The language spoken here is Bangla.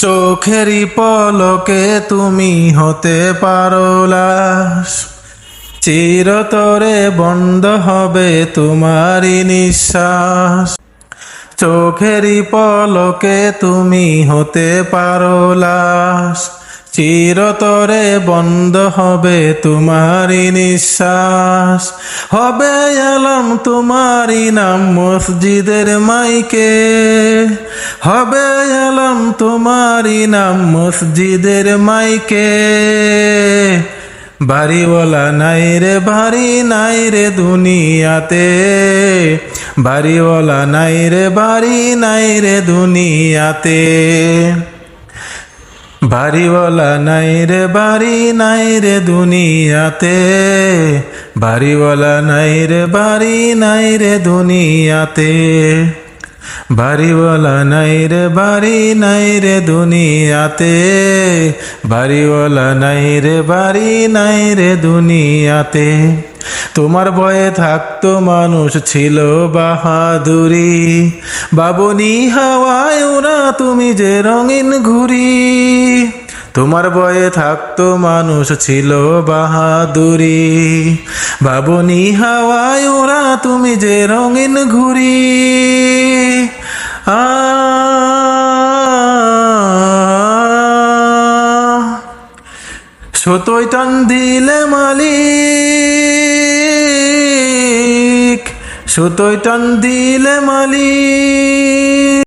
চোখেরই পলকে তুমি হতে পারো লাশ, চিরতরে বন্ধ হবে তোমারই নিঃশ্বাস। চোখেরই পলকে তুমি হতে পারো লাশ, চিরতরে বন্ধ হবে তোমারই নিঃশ্বাস। হবে এলাম তোমারই নাম মসজিদের মাইকে, হবে এলাম তোমারই নাম মসজিদের মাইকে। বাড়িওয়ালা নাই রে বাড়ি নাই রে দুনিয়াতে, বাড়িওয়ালা নাই রে বাড়ি নাই রে দুনিয়াতে। বাড়িওয়ালা নাই রে বাড়ি নাই রে দুনিয়াতে, বাড়িওয়ালা নাই রে বাড়ি নাই রে দুনিয়াতে। বাড়িওয়ালা নাই রে বাড়ি নাই রে দুনিয়াতে, বাড়িওয়ালা নাই রে বাড়ি নাই রে দুনিয়াতে। তোমার ভয়ে থাকতো মানুষ ছিল বাহাদুরি, বাবুনি হাওয়ায় ওরা তুমি যে রঙিন ঘুড়ি। তোমার ভয়ে থাকতো মানুষ ছিল বাহাদুরি, বাবুনি হাওয়ায় ওরা তুমি যে রঙিন ঘুড়ি। সতই টান দিলে মালিক, সতই টান দিলে মালিক।